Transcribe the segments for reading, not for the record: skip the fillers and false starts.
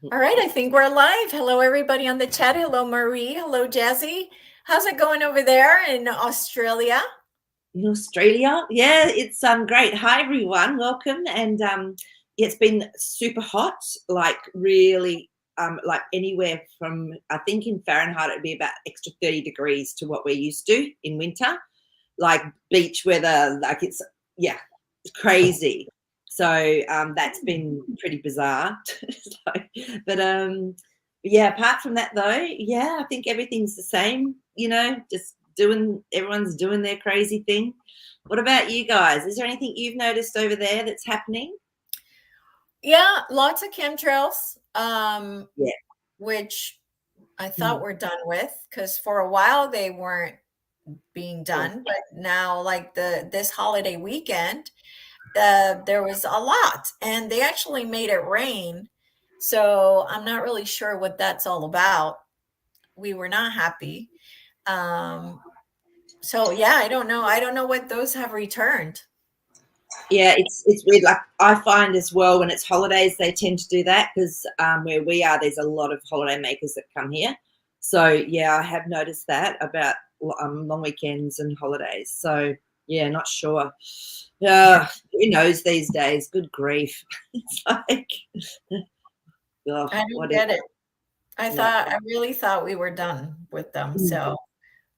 All right, I think we're live. Hello, everybody on the chat. Hello, Maree. Hello, Jazzy. How's it going over there in Australia? In Australia, yeah, it's great. Hi everyone, welcome. And yeah, it's been super hot, like really, like anywhere from, I think in Fahrenheit it'd be about extra 30 degrees to what we're used to in winter, like beach weather, like it's, yeah, crazy. So that's been pretty bizarre. So, but yeah, apart from that though, yeah, I think everything's the same, just everyone's doing their crazy thing. What about you guys? Is there anything you've noticed over there that's happening? Yeah, lots of chemtrails, Yeah. which I thought Mm. we're done with because for a while they weren't being Yeah. done, but now, like this holiday weekend, there was a lot, and they actually made it rain. So I'm not really sure what that's all about. We were not happy. Um, so yeah, I don't know. I don't know what those have returned. Yeah, it's weird. Like I find as well when it's holidays, they tend to do that because where we are, there's a lot of holiday makers that come here. So yeah, I have noticed that about long weekends and holidays. So yeah, not sure. Yeah, Who knows these days? Good grief! It's like, oh, I don't whatever. get it. Yeah, I really thought we were done with them. Mm. So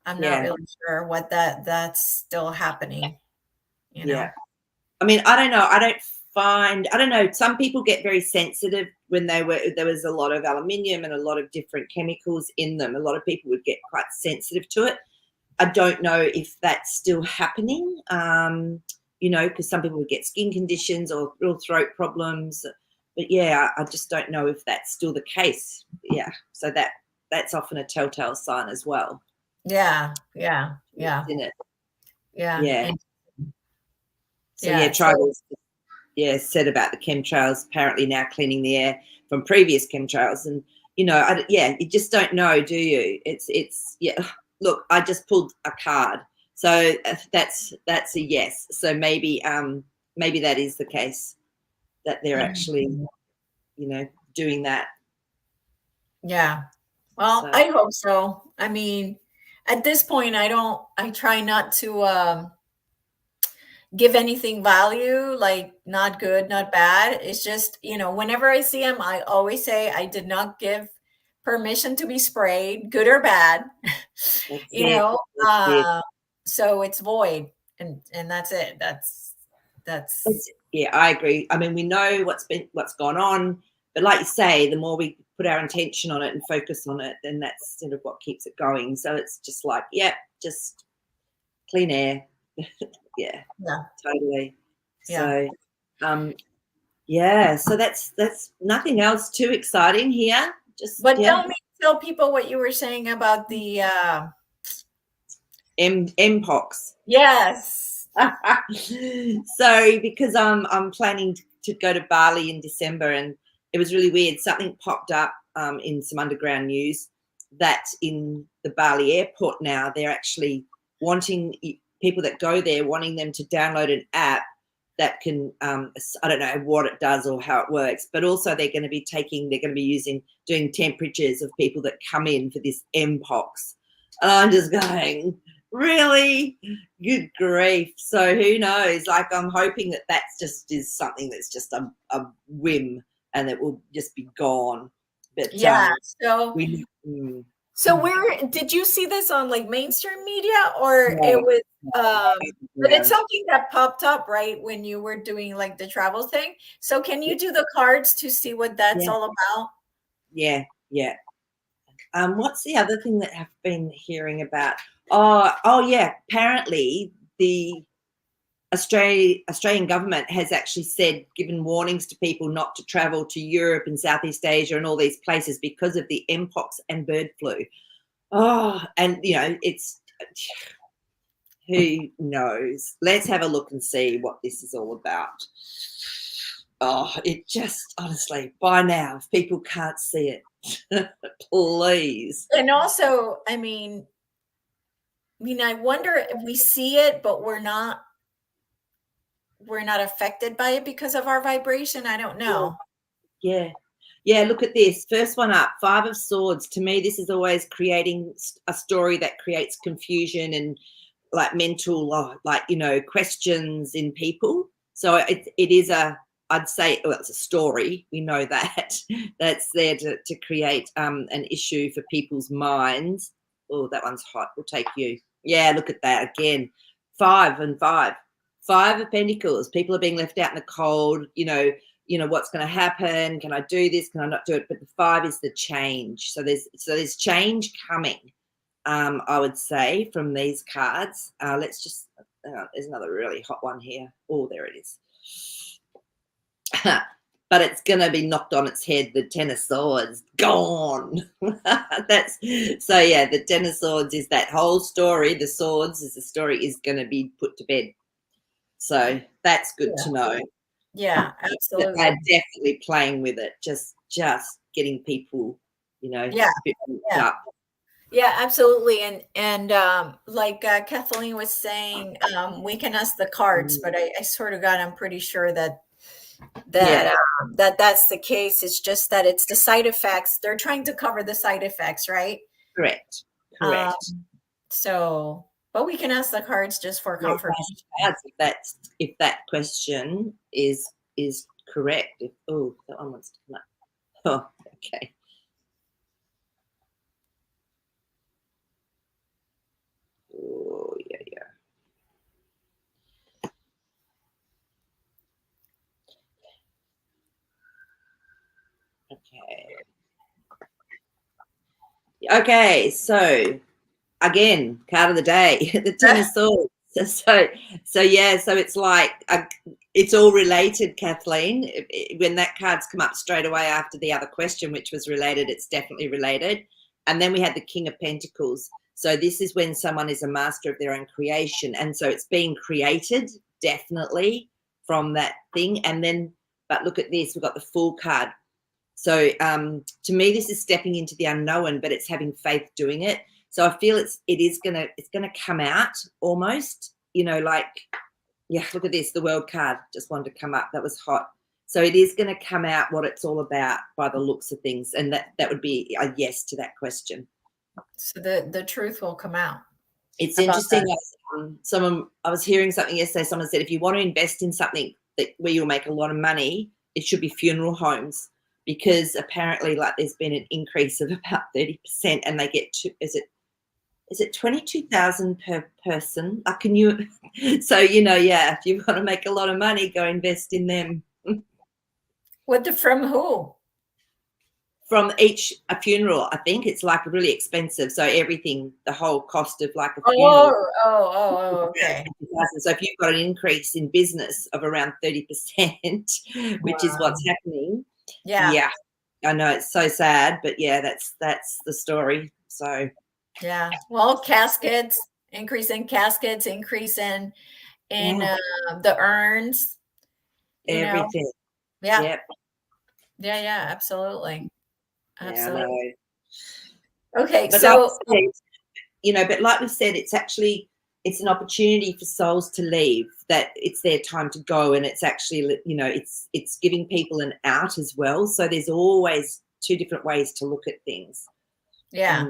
I'm not yeah, really sure what that's still happening, you yeah. know. I mean, I don't know. I don't know. Some people get very sensitive when there was a lot of aluminium and a lot of different chemicals in them. A lot of people would get quite sensitive to it. I don't know if that's still happening, because some people would get skin conditions or real throat problems. But yeah, I just don't know if that's still the case. Yeah, so that's often a telltale sign as well, Yeah, yeah, yeah, isn't it? yeah, Yeah. and So yeah, yeah. So tribals, yeah, said about the chemtrails apparently now cleaning the air from previous chemtrails, and yeah, you just don't know, do you? It's yeah. Look, I just pulled a card, so that's a yes. So maybe that is the case that they're actually doing that. yeah. Well, So I hope so. I mean, at this point, I try not to give anything value, like not good, not bad. It's just, whenever I see them, I always say I did not give permission to be sprayed, good or bad. that's you it. know, That's it. uh, so it's void, and that's it. That's Yeah, I agree. I mean, we know what's gone on, but like you say, the more we put our intention on it and focus on it, then that's sort of what keeps it going. So it's just like, yeah, just clean air. Yeah, yeah, totally. yeah. So, yeah, so that's nothing else too exciting here. Just But yeah, tell people what you were saying about the mpox. yes. So because I'm planning to go to Bali in December, and it was really weird. Something popped up in some underground news that in the Bali airport now they're actually wanting people that go there, wanting them to download an app that can I don't know what it does or how it works, but also they're going to be doing temperatures of people that come in for this mpox, and I'm just going, really? Good grief. So who knows? Like, I'm hoping that that's just is something that's just a whim and it will just be gone. But Yeah. So we mm, so where did you see this on, like, mainstream media, or it no, was no, but it's around. something that popped up, right, when you were doing, like, the travel thing? So can you do the cards to see what that's Yeah, all about? yeah, yeah. What's the other thing that I've been hearing about? Oh yeah. Apparently, the Australian government has actually given warnings to people not to travel to Europe and Southeast Asia and all these places because of the mpox and bird flu. Oh, and it's who knows? Let's have a look and see what this is all about. Oh, it just honestly, by now, if people can't see it, please. And also, I wonder if we see it, but we're not affected by it because of our vibration. I don't Yeah, know. yeah. Yeah, look at this. First one up, Five of Swords. To me, this is always creating a story that creates confusion and like mental, like, questions in people. So it is I'd say, well, it's a story. We know that that's there to create an issue for people's minds. Oh, that one's hot. We'll take you. Yeah, look at that again. Five and five. Five of Pentacles. People are being left out in the cold. What's going to happen? Can I do this? Can I not do it? But the five is the change. So there's change coming. I would say from these cards. Let's just. There's another really hot one here. Oh, there it is. But it's going to be knocked on its head. The Ten of Swords gone. That's so. Yeah, the Ten of Swords is that whole story. The swords is the story is going to be put to bed. So that's good to know. Yeah, absolutely. They're definitely playing with it. Just getting people, Yeah, a bit yeah. up. Yeah, absolutely. And like Kathleen was saying, we can ask the cards, but I swear to God, I'm pretty sure that Yeah, that's the case. It's just that it's the side effects. They're trying to cover the side effects, right? correct. Um, Correct. so, but we can ask the cards just for Let's confirmation. ask if that question is correct. Oh, that one wants to come up. Oh, okay. Oh, yeah. Okay, so again, card of the day, the Ten of Swords. So yeah, so it's like it's all related, Kathleen. When that card's come up straight away after the other question, which was related, it's definitely related. And then we had the King of Pentacles. So this is when someone is a master of their own creation, and so it's being created definitely from that thing. And then, but look at this, we've got the Fool card. So to me, this is stepping into the unknown, but it's having faith doing it. So I feel it's gonna come out almost, like, yeah, look at this, the World card just wanted to come up. That was hot. So it is going to come out what it's all about by the looks of things, and that would be a yes to that question. So the truth will come out. It's How about interesting. that? I was hearing something yesterday. Someone said if you want to invest in something where you'll make a lot of money, it should be funeral homes, because apparently, like, there's been an increase of about 30%, and they get is it 22,000 per person? Can you? So yeah, if you want to make a lot of money, go invest in them. From who? From a funeral, I think it's like really expensive. So everything, the whole cost of like a funeral. Okay. So if you've got an increase in business of around 30%, which is what's happening, Yeah. I know it's so sad, but yeah, that's the story. So Yeah. Well, caskets, increase in caskets, increase in the urns, everything. Yeah. Yep. Yeah, absolutely. Yeah, I Absolutely. know. Okay, But like so I said, but like we said, it's an opportunity for souls to leave, that it's their time to go, and it's actually, it's giving people an out as well. So there's always two different ways to look at things. yeah.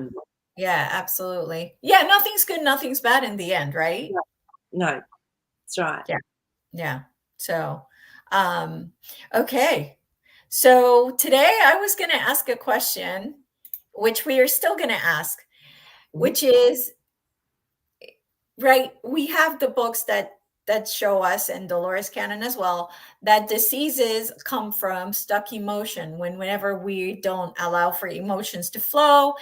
Yeah, absolutely. Yeah, nothing's good, nothing's bad in the end, right? No, that's right. Yeah. Yeah. So, okay. So today I was going to ask a question, which we are still going to ask, which is, right, we have the books that show us, and Dolores Cannon as well, that diseases come from stuck emotion, whenever we don't allow for emotions to flow,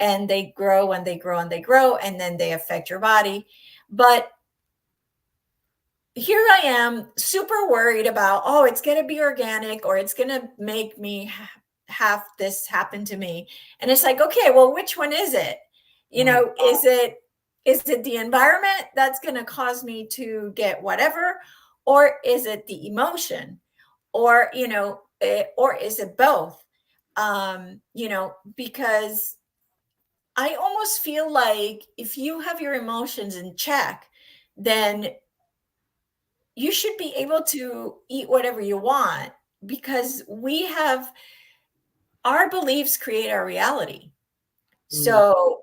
and they grow and they grow and they grow, and then they affect your body. But here I am, super worried about, oh, it's going to be organic, or it's going to make me have this happen to me. And it's like, okay, well, which one is it? Is it the environment that's going to cause me to get whatever, or is it the emotion, or or is it both? Because I almost feel like if you have your emotions in check, then you should be able to eat whatever you want, because we have our beliefs create our reality. Mm. So,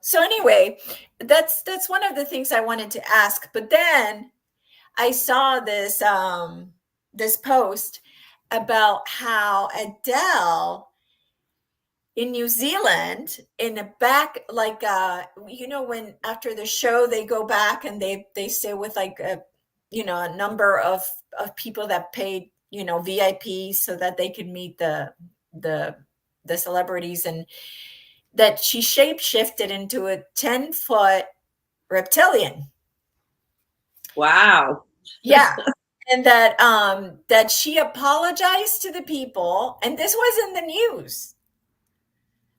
so anyway, that's one of the things I wanted to ask. But then I saw this post about how Adele in New Zealand, in the back, like when after the show they go back and they stay with like a number of people that paid VIP so that they could meet the the celebrities, and that she shape shifted into a 10-foot reptilian. Wow. Yeah. And that she apologized to the people, and this was in the news.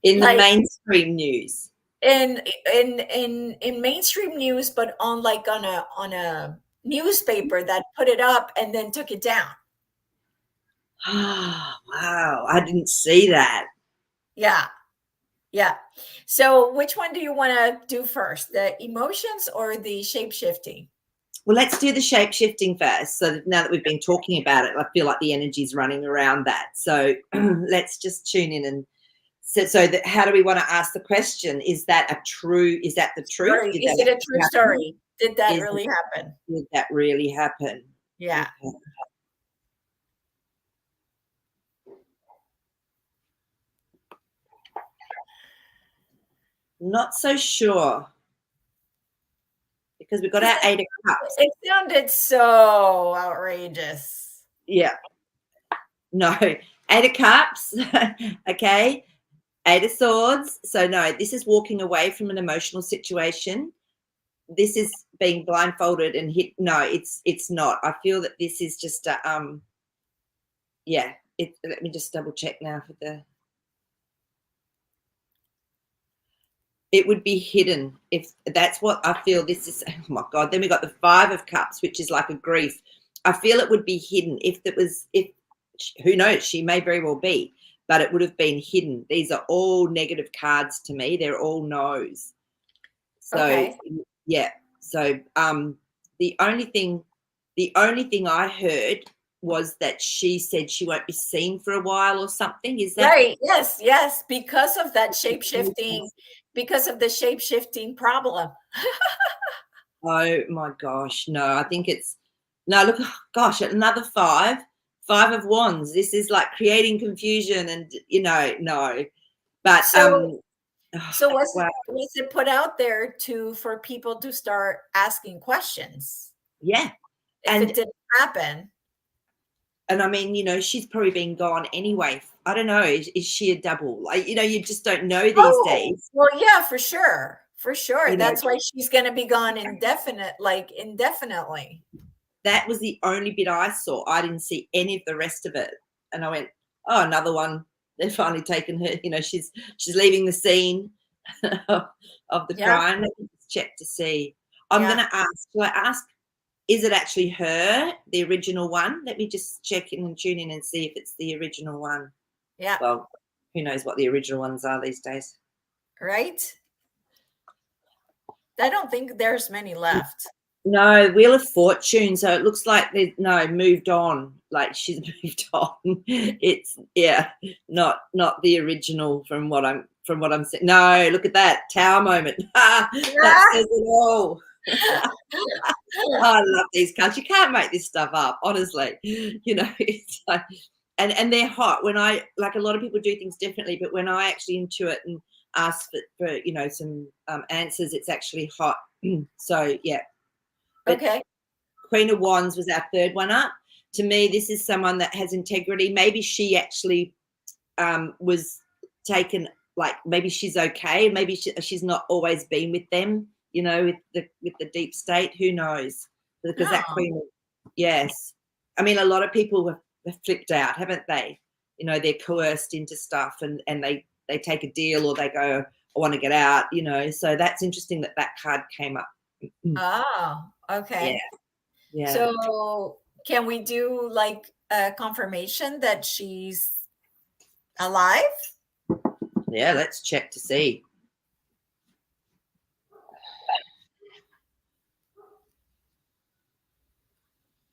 In the Like mainstream news. in mainstream news, but on a newspaper that put it up and then took it down. Oh, wow. I didn't see that. Yeah. Yeah. So which one do you want to do first? The emotions or the shape shifting? Well, let's do the shape shifting first. So now that we've been talking about it, I feel like the energy's running around that. So let's just tune in and so that, how do we want to ask the question? Is that the truth? Story. Did Is that it a true actually happen? story? Did that Is really happen? Did that really happen? Yeah. Okay. Not so sure because we've got Because our Eight of Cups. it sounded so outrageous. Yeah. No. Eight of Cups. Okay. Eight of Swords. So no, this is walking away from an emotional situation. This is being blindfolded and hit. No, it's not. I feel that this is just a yeah. Let me just double check now for the. It would be hidden if that's what I feel. This is, oh my God. Then we got the Five of Cups, which is like a grief. I feel it would be hidden if who knows, she may very well be, but it would have been hidden. These are all negative cards to me. They're all no's. So Okay. yeah. So the only thing I heard was that she said she won't be seen for a while or something. Is that Right. Yes. Yes. Because of that shape shifting, because of the shape shifting problem. oh my gosh, no, I think it's no, look, oh gosh, another five of wands. This is like creating confusion and no. But So oh, so was wow, was it put out there for people to start asking questions yeah. if it And didn't happen? I mean, she's probably been gone anyway. I don't know. Is she a double? Like, you just don't know these Oh, days. well, yeah, for sure. For sure. You know, That's why she's going to be gone indefinitely. that was the only bit I saw. I didn't see any of the rest of it. And I went, oh, another one. They've finally taken her. She's leaving the scene of the Yeah. crime. Let me just check to see. I'm Yeah. going to ask. Shall I ask? Is it actually her, the original one? Let me just check in and tune in and see if it's the original one. Yeah. Well, who knows what the original ones are these days? Right. I don't think there's many left. No, Wheel of Fortune. So it looks like they moved on. Like she's moved on. It's not the original from what I'm saying. No, look at that Tower moment. That says it all. I love these cards. You can't make this stuff up, honestly. It's like, and they're hot. When I like a lot of people do things differently, but when I actually intuit and ask for some answers, it's actually hot. So yeah. But Okay. Queen of Wands was our third one up. To me, this is someone that has integrity. Maybe she actually was taken, like maybe she's okay. Maybe she's not always been with them, with the deep state. Who knows? Because that Oh, Queen, yes. I mean, a lot of people have flipped out, haven't they? They're coerced into stuff and they take a deal or they go, I want to get out, So that's interesting that card came up. oh, Yeah. okay. Yeah. So can we do like a confirmation that she's alive? Yeah, let's check to see.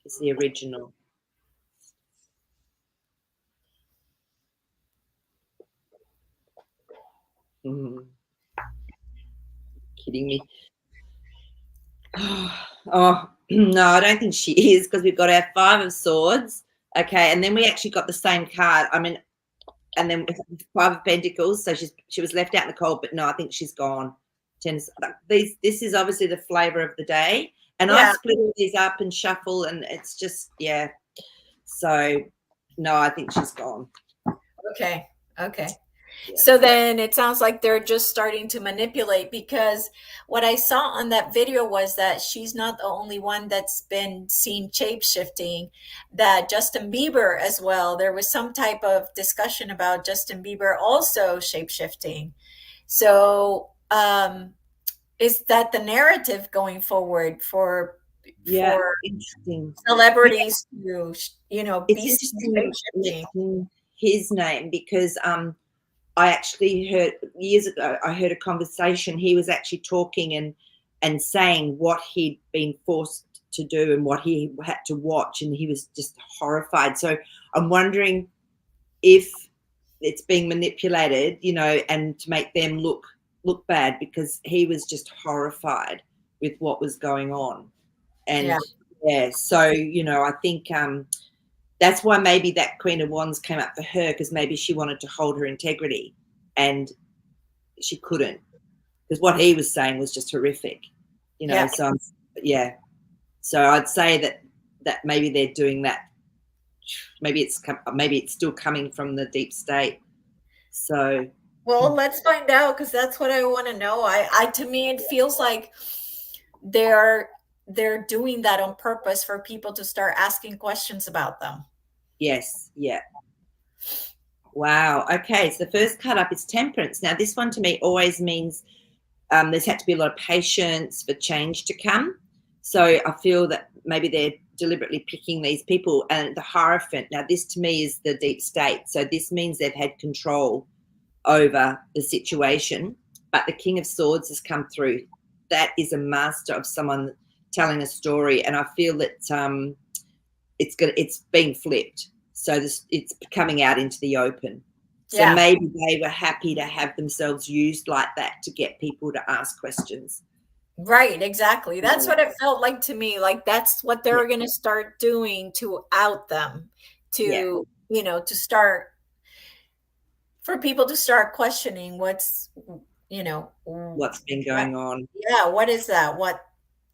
It's the original. Mm, kidding me. Oh, no, I don't think she is, because we've got our 5 of Swords. Okay, and then we actually got the same card. I mean, and then 5 of Pentacles. So she was left out in the cold, but no, I think she's gone. This is obviously the flavor of the day. And I Yeah. split all these up and shuffle, and it's just, yeah. So no, I think she's gone. Okay. Okay. Yeah. So then it sounds like they're just starting to manipulate, because what I saw on that video was that she's not the only one that's been seen shape shifting, that Justin Bieber as well. There was some type of discussion about Justin Bieber also shape shifting. So is that the narrative going forward Yeah, for interesting. Yeah, celebrities to, it's be seen interesting that shape it's shifting? mentioning his name, because I actually heard years ago, I heard a conversation. He was actually talking and saying what he'd been forced to do and what he had to watch, and he was just horrified. So I'm wondering if it's being manipulated, and to make them look bad, because he was just horrified with what was going on. Yeah. And yeah, so I think that's why maybe that Queen of Wands came up for her, because maybe she wanted to hold her integrity, and she couldn't, because what he was saying was just horrific. Yeah. So yeah, so I'd say that maybe they're doing that. Maybe it's still coming from the deep state. So Well, let's find out, because that's what I want to know. To me, it feels like they're they're doing that on purpose for people to start asking questions about them. yes, yeah. Wow. Okay, so the first card up is Temperance. Now, this one to me always means there's had to be a lot of patience for change to come. So I feel that maybe they're deliberately picking these people. And the Hierophant, now this to me is the deep state. So this means they've had control over the situation. But the King of Swords has come through. That is a master of someone telling a story. And I feel that it's being flipped. So it's coming out into the open. So Yeah. maybe they were happy to have themselves used like that to get people to ask questions. Right, exactly. That's what it felt like to me. Like that's what Yeah, they're going to start doing to out them, yeah. to, to start, for people to start questioning what's, you know, What's been what, going on? yeah, what is that? What,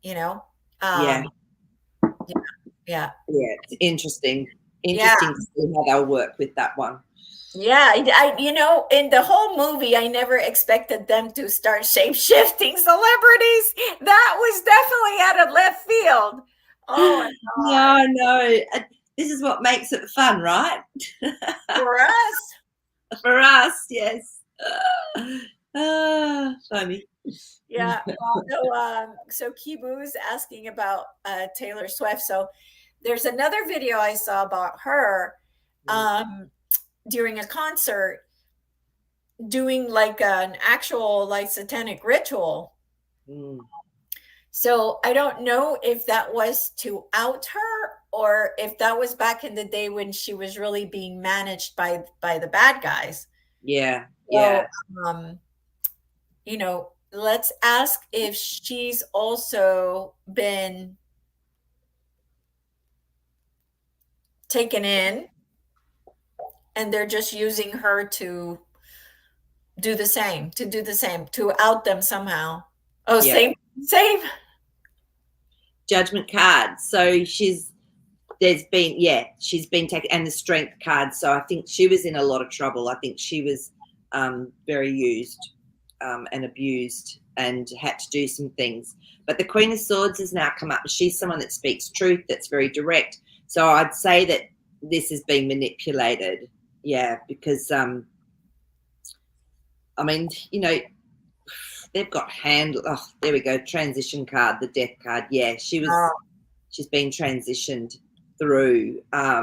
you know, Yeah, um, yeah, yeah, yeah. It's interesting. yeah. Interesting to see how they'll work with that one. Yeah, in the whole movie, I never expected them to start shape shifting celebrities. That was definitely out of left field. Oh my God. No, no. This is what makes it fun, right? For us. For us, yes. Funny. Yeah. So Kibu's asking about Taylor Swift. So there's another video I saw about her um, during a concert doing like an actual like satanic ritual. Mm, So I don't know if that was to out her, or if that was back in the day when she was really being managed by the bad guys. yeah, So yeah, let's ask if she's also been taken in, and they're just using her to to out them somehow. Oh, yeah. same. Judgment card. So she's been taken, and the Strength card. So I think she was in a lot of trouble. I think she was very used and abused, and had to do some things. But the Queen of Swords has now come up. She's someone that speaks truth, that's very direct. So I'd say that this is being manipulated. Yeah, because I mean, they've got Oh, there we go. Transition card, the Death card. Yeah, Oh, she's been transitioned through. I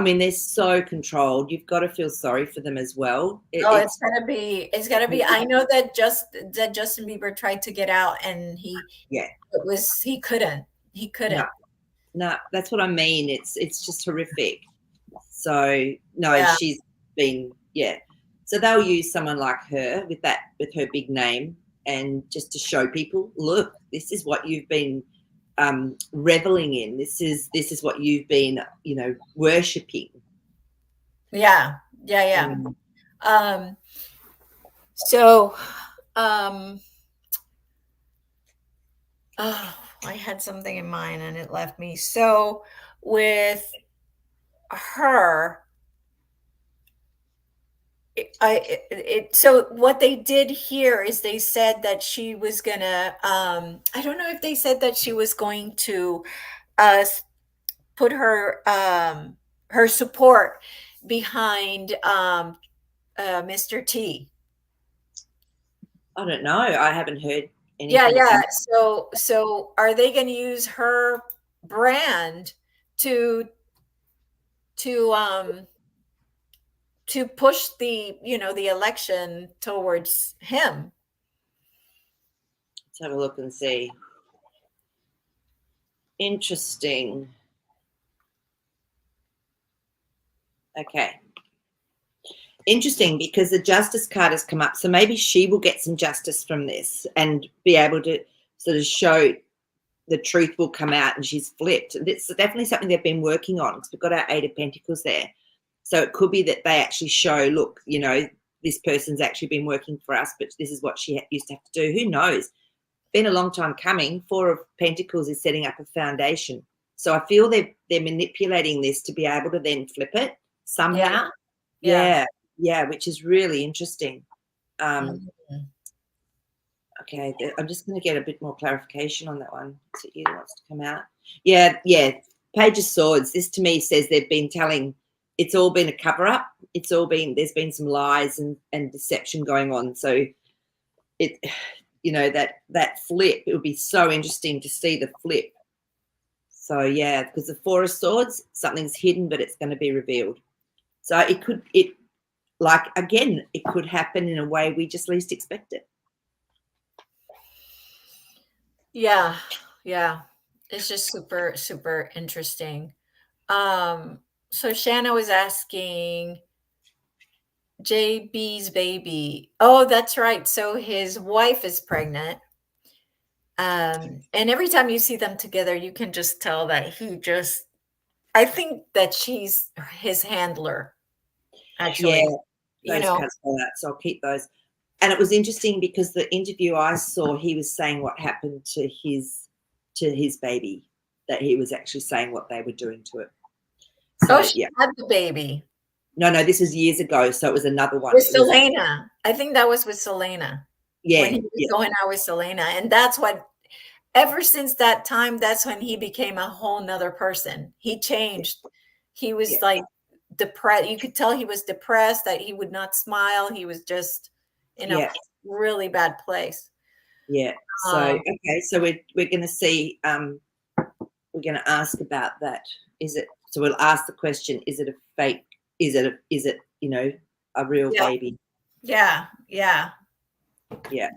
mean, they're so controlled. You've got to feel sorry for them as well. oh, it's gonna be. I know that Justin Bieber tried to get out, and Yeah, he couldn't. He no, couldn't. no, that's what I mean. It's just horrific. So no, Yeah. she's been, yeah. So they'll use someone like her with her big name, and just to show people, look, this is what you've been reveling in. This is what you've been, worshipping. Yeah. Yeah, yeah. Mm. Um, so, um, oh, I had something in mind and it left me. So with her, so what they did here is they said that she was gonna, I don't know if they said that she was going to put her support behind Mr. T. I don't know. I haven't heard Yeah, anything yeah. about. So are they going to use her brand to to um to push the election towards him? Let's have a look and see. Interesting. Okay. Interesting, because the justice card has come up. So maybe she will get some justice from this and be able to sort of show the truth will come out, and she's flipped. It's definitely something they've been working on, because we've got our Eight of Pentacles there. So it could be that they actually show, look, this person's actually been working for us, but this is what she used to have to do. Who knows? Been a long time coming. Four of Pentacles is setting up a foundation. So I feel they're manipulating this to be able to then flip it Yeah, somehow. yeah. Yeah, yeah, which is really interesting. Mhm. Okay, I'm just going to get a bit more clarification on that one. So it either wants to come out. Yeah, yeah. Page of Swords. This to me says they've been telling. It's all been a cover up. There's been some lies and deception going on. So it, that flip. It would be so interesting to see the flip. So yeah, because the Four of Swords, something's hidden, but it's going to be revealed. So it could happen in a way we just least expect it. Yeah, yeah. It's just super, super interesting. So Shanna was asking JB's baby. Oh, that's right. So his wife is pregnant. And every time you see them together, you can just tell that I think that she's his handler, Yeah, actually, you those know. cards fell out, so I'll keep those. And it was interesting because the interview I saw, he was saying what happened to his baby, that he was actually saying what they were doing to it. Oh, So she yeah, had the baby no, this was years ago, so it was another one. with It was Selena. I think that was with Selena when yeah, he was yeah, going out with Selena. And that's what, ever since that time, that's when he became a whole nother person. He changed. He was yeah, like depressed. You could tell he was depressed, that he would not smile. He was just in a yeah, really bad place. yeah. So Um, okay, so we're going to see. We're going to ask about that. Is it? So we'll ask the question: is it a fake? Is it a real yeah, baby? yeah, yeah. Yeah.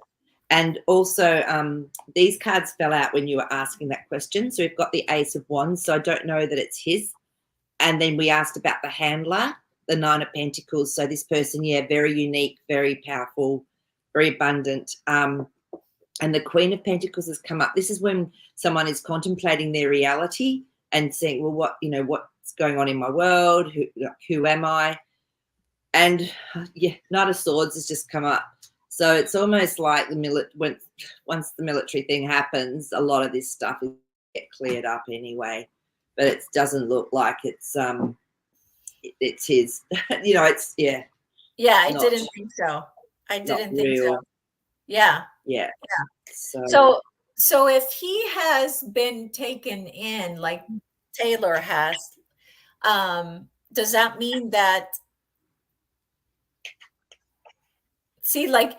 And also, these cards fell out when you were asking that question. So we've got the Ace of Wands. So I don't know that it's his. And then we asked about the handler, the Nine of Pentacles. So this person, yeah, very unique, very powerful, very abundant. And the Queen of Pentacles has come up. This is when someone is contemplating their reality and saying, well, what's going on in my world? Who am I? And yeah, Knight of Swords has just come up. So it's almost like once the military thing happens, a lot of this stuff will get cleared up anyway. But it doesn't look like it's his. It's Yeah, I not didn't think so. I not didn't think so. real. Yeah. Yeah. So So so if he has been taken in like Taylor has, does that mean that, see, like,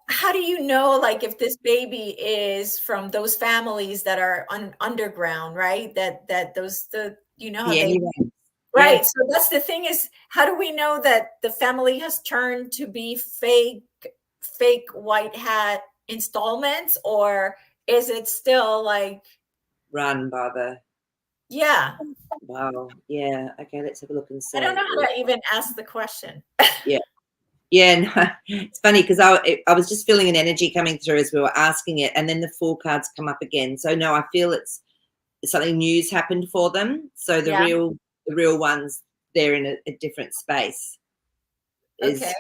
how do you know, like, if this baby is from those families that are underground, right? That those how be they, anyone. Yeah. right. So that's the thing, is how do we know that the family has turned to be fake white hat installments, or is it still like, Run by the yeah, wow. Yeah. Okay. Let's have a look and I don't see. know how to even ask the question. Yeah. Yeah, no, it's funny because I was just feeling an energy coming through as we were asking it, and then the 4 cards come up again. So no, I feel it's something new's happened for them. So Yeah. the real ones, they're in a different space. Okay. Is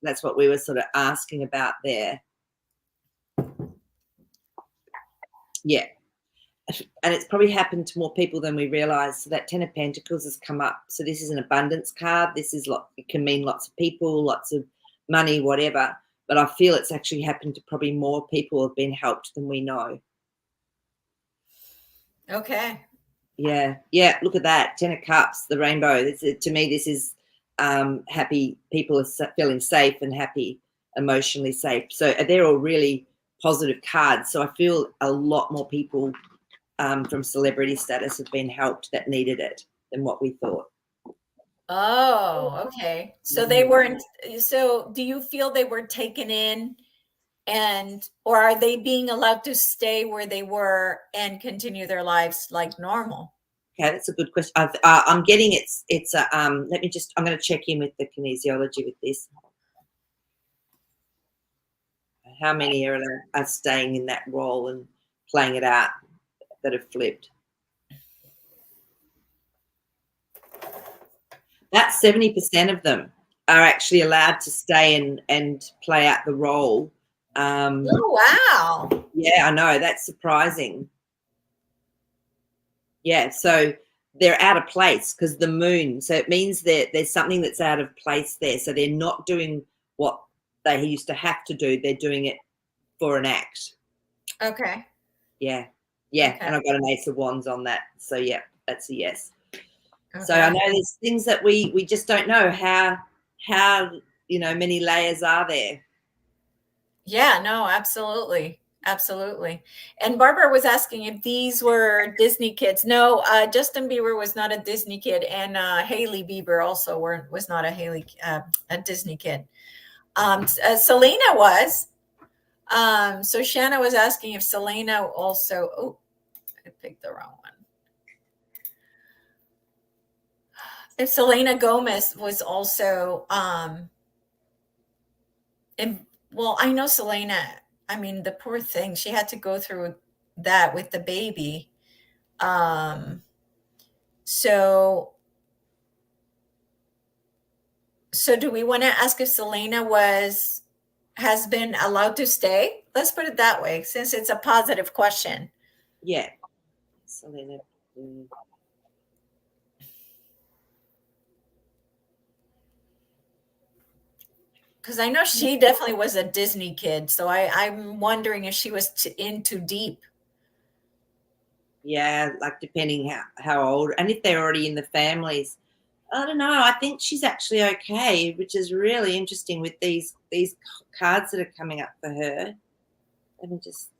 That's what we were sort of asking about there. Yeah. And it's probably happened to more people than we realize. So that 10 of Pentacles has come up. So this is an abundance card. This is it can mean lots of people, lots of money, whatever. But I feel it's actually happened to probably more people who have been helped than we know. Okay. Yeah, yeah. Look at that, 10 of Cups, the rainbow. To me, this is happy. People are feeling safe and happy, emotionally safe. So they're all really positive cards. So I feel a lot more people from celebrity status have been helped that needed it than what we thought. Oh, okay. So they Mm. weren't, so do you feel they were taken in and, or are they being allowed to stay where they were and continue their lives like normal? Okay, that's a good question. I'm getting it's a let me just I'm going to check in with the kinesiology with this. How many are staying in that role and playing it out that have flipped? About 70% of them are actually allowed to stay and play out the role. Oh, wow. Yeah, I know, that's surprising. Yeah, so they're out of place because the moon. So it means that there's something that's out of place there. So they're not doing what they used to have to do. They're doing it for an act. Okay. Yeah, yeah. Okay. And I've got an Ace of Wands on that. So yeah, that's a yes. So I Okay. know there's things that we just don't know how many layers are there. Yeah, no, absolutely. Absolutely. And Barbara was asking if these were Disney kids. No, Justin Bieber was not a Disney kid, and Haley Bieber also was not a Disney kid. Selena was. So Shanna was asking if Selena also. Oh, I picked the wrong one. If Selena Gomez was also. And well, I know Selena. I mean, the poor thing. She had to go through that with the baby. Um, so so do we want to ask if Selena has been allowed to stay? Let's put it that way, since it's a positive question. Yeah. Selena. Because I know she definitely was a Disney kid, so I'm wondering if she was in too deep. Yeah, like depending how old and if they're already in the families. I don't know. I think she's actually okay, which is really interesting with these cards that are coming up for her. Let me just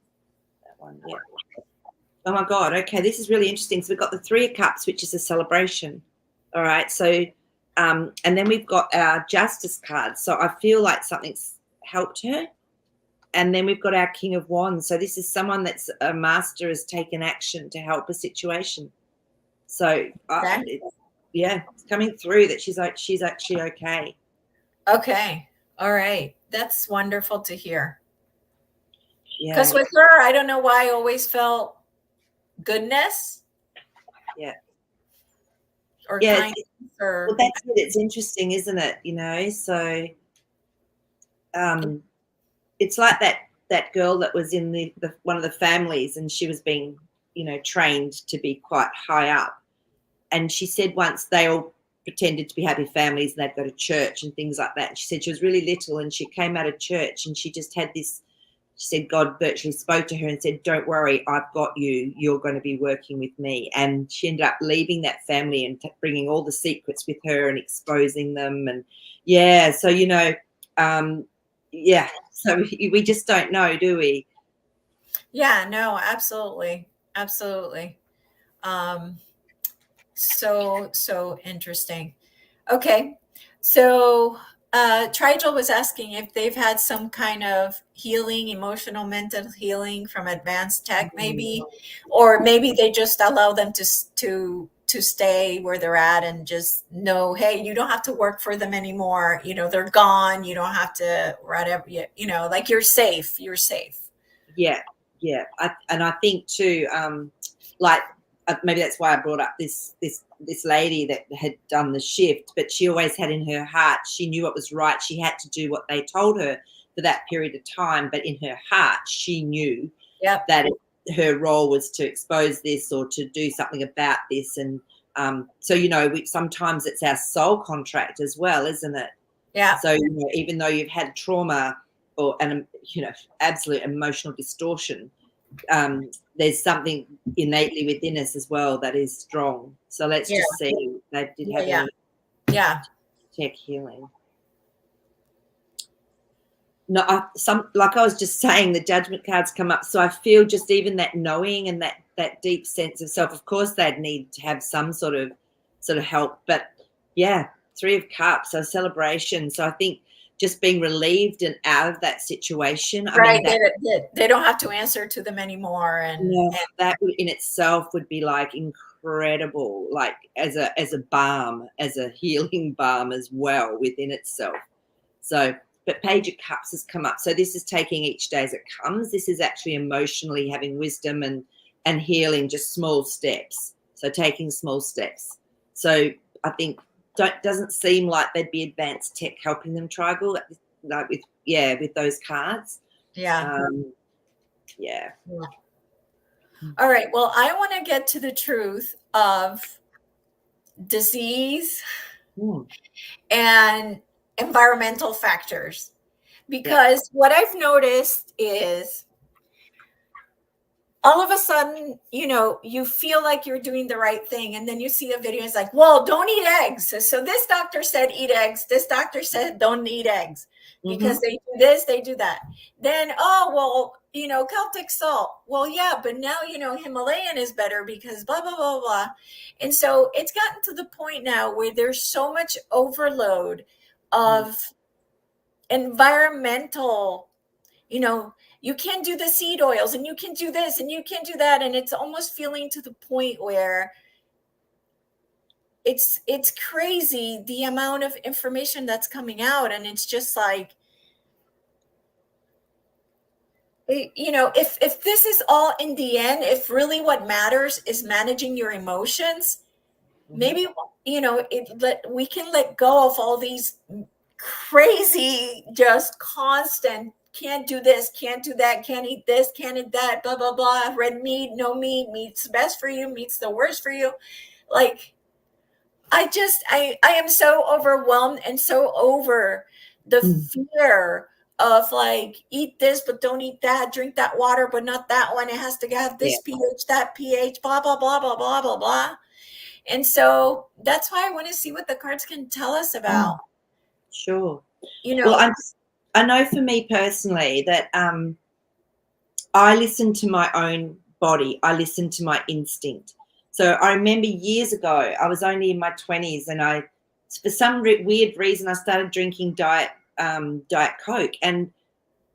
that one. Yeah. Oh my God. Okay, this is really interesting. So we've got the Three of Cups, which is a celebration. All right. So, and then we've got our Justice card. So I feel like something's helped her. And then we've got our King of Wands. So this is someone that's a master has taken action to help a situation. So Okay. yeah, it's coming through that she's actually okay. Okay. All right. That's wonderful to hear. Because Yeah, with her, I don't know why I always felt goodness yeah, or yeah. kindness Well, or that's it. It's interesting, isn't it? So um, it's like that girl that was in the one of the families, and she was being trained to be quite high up. And she said once they all pretended to be happy families and they'd go to church and things like that. And she said she was really little and she came out of church and she just had this. She said God virtually spoke to her and said, "Don't worry, I've got you. You're going to be working with me." And she ended up leaving that family and bringing all the secrets with her and exposing them. And yeah, so um, yeah. So we just don't know, do we? yeah, no, absolutely. Absolutely. Um, so interesting. Okay. So Trigel was asking if they've had some kind of healing, emotional, mental healing from advanced tech, maybe, or maybe they just allow them to to stay where they're at and just know, hey, you don't have to work for them anymore. They're gone. You don't have to whatever. Like you're safe. You're safe. Yeah, yeah. I think too, like maybe that's why I brought up this lady that had done the shift, but she always had in her heart, she knew what was right. She had to do what they told her for that period of time, but in her heart, she knew Yep. that her role was to expose this or to do something about this. And so, sometimes it's our soul contract as well, isn't it? Yeah. So, even though you've had trauma or absolute emotional distortion, there's something innately within us as well that is strong. So let's just see. They did have any check healing. No, like I was just saying, the judgment cards come up. So I feel just even that knowing and that deep sense of self. Of course, they'd need to have some sort of help. But yeah, 3 of Cups, so celebration. So I think just being relieved and out of that situation. Right. I mean, they don't have to answer to them anymore. And that in itself would be like incredible, like as a balm, as a healing balm as well within itself. So, but Page of Cups has come up. So this is taking each day as it comes. This is actually emotionally having wisdom and healing, just small steps. So taking small steps. So I think doesn't seem like there'd be advanced tech helping them, Tribal, like with those cards. Yeah. Yeah. All right. Well, I want to get to the truth of disease and environmental factors, because what I've noticed is all of a sudden, you feel like you're doing the right thing. And then you see a video, it's like, well, don't eat eggs. So this doctor said eat eggs. This doctor said don't eat eggs because they do this, they do that. Then, Celtic salt. Well, yeah, but now, Himalayan is better because blah, blah, blah, blah. And so it's gotten to the point now where there's so much overload of environmental, you can do the seed oils and you can do this and you can do that. And it's almost feeling to the point where it's crazy the amount of information that's coming out. And it's just like, if this is all in the end, if really what matters is managing your emotions, maybe, we can let go of all these crazy, just constant, can't do this, can't do that, can't eat this, can't eat that, blah, blah, blah, red meat, no meat, meat's the best for you, meat's the worst for you. Like, I am so overwhelmed and so over the fear of like, eat this, but don't eat that, drink that water, but not that one. It has to have this pH, that pH, blah, blah, blah, blah, blah, blah, blah. And so that's why I want to see what the cards can tell us about. Sure. Well, I know for me personally that I listen to my own body. I listen to my instinct. So I remember years ago, I was only in my 20s, and for some weird reason, I started drinking Diet Coke. And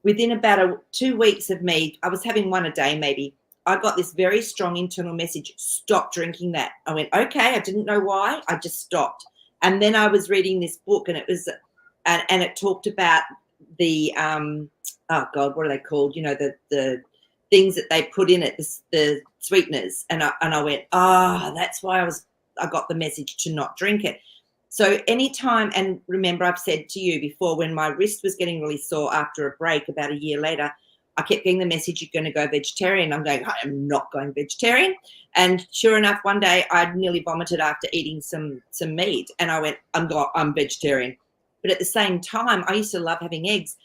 within about 2 weeks of me, I was having one a day maybe, I got this very strong internal message, stop drinking that. I went, okay, I didn't know why. I just stopped. And then I was reading this book, and it was, and it talked about the, oh God, what are they called? The things that they put in it, the sweeteners. And I went, that's why I got the message to not drink it. So anytime, and remember I've said to you before, when my wrist was getting really sore after a break about a year later, I kept getting the message, you're going to go vegetarian. I'm going, I am not going vegetarian. And sure enough, one day I nearly vomited after eating some meat, and I went, I'm vegetarian. But at the same time, I used to love having eggs,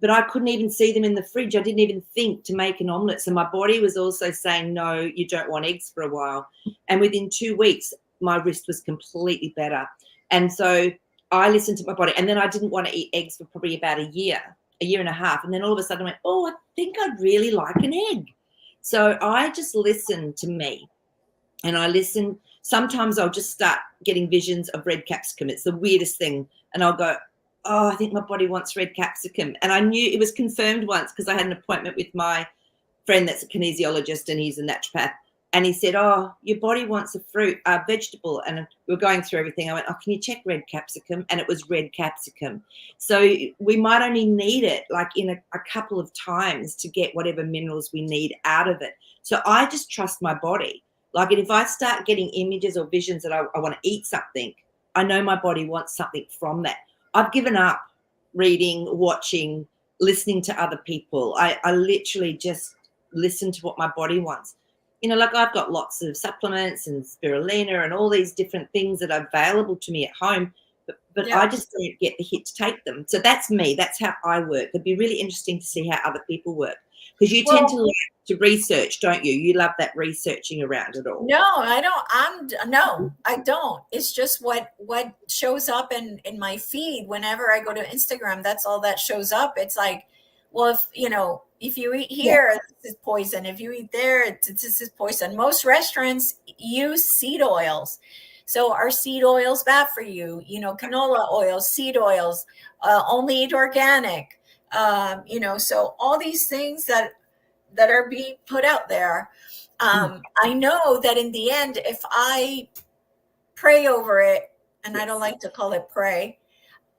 but I couldn't even see them in the fridge. I didn't even think to make an omelette. So my body was also saying, no, you don't want eggs for a while. And within 2 weeks, my wrist was completely better. And so I listened to my body. And then I didn't want to eat eggs for probably about a year and a half. And then all of a sudden I went, I think I'd really like an egg. So I just listened to me. And I listen. Sometimes I'll just start getting visions of red capsicum. It's the weirdest thing. And I'll go, I think my body wants red capsicum. And I knew it was confirmed once because I had an appointment with my friend that's a kinesiologist, and he's a naturopath. And he said, oh, your body wants a fruit, a vegetable. And we were going through everything. I went, oh, can you check red capsicum? And it was red capsicum. So we might only need it like in a couple of times to get whatever minerals we need out of it. So I just trust my body. Like if I start getting images or visions that I want to eat something, I know my body wants something from that. I've given up reading, watching, listening to other people. I literally just listen to what my body wants. You know, like I've got lots of supplements and spirulina and all these different things that are available to me at home, but Yeah. I just don't get the hit to take them. So that's me. That's how I work. It'd be really interesting to see how other people work, because you tend to Well, like to research, don't you? You love that researching around it all. no, I don't. No, I don't. It's just what shows up in my feed whenever I go to Instagram. That's all that shows up. It's like, well, if you eat Yeah. here, this is poison. If you eat there, this is poison. Most restaurants use seed oils. So are seed oils bad for you? Canola oils, seed oils, only eat organic. So all these things that are being put out there. I know that in the end, if I pray over it, and I don't Yes. like to call it pray,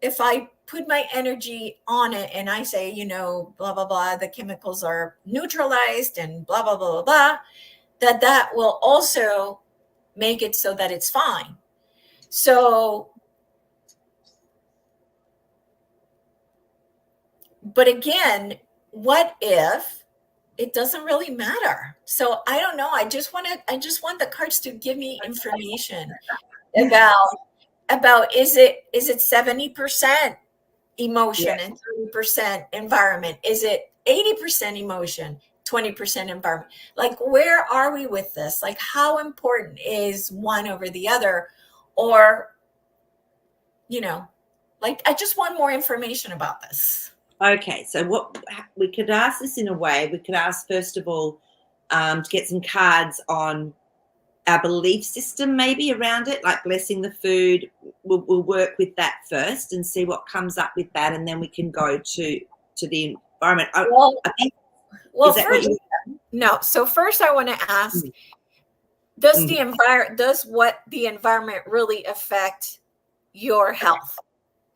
if I put my energy on it and I say, blah, blah, blah, the chemicals are neutralized and blah, blah, blah, blah, blah, that will also make it so that it's fine. So, but again, what if it doesn't really matter? So I don't know. I just want the cards to give me information about is it 70% Yeah. emotion and 30% environment? Is it 80% emotion, 20% environment? Like, where are we with this? Like, how important is one over the other? Or, you know, like, I just want more information about this. Okay, so what we could ask this in a way, we could ask first of all to get some cards on our belief system, maybe around it, like blessing the food. We'll work with that first and see what comes up with that, and then we can go to the environment. Well, I think well, is that what first, you? no. So first, I want to ask: Mm, mm. does what the environment really affect your health?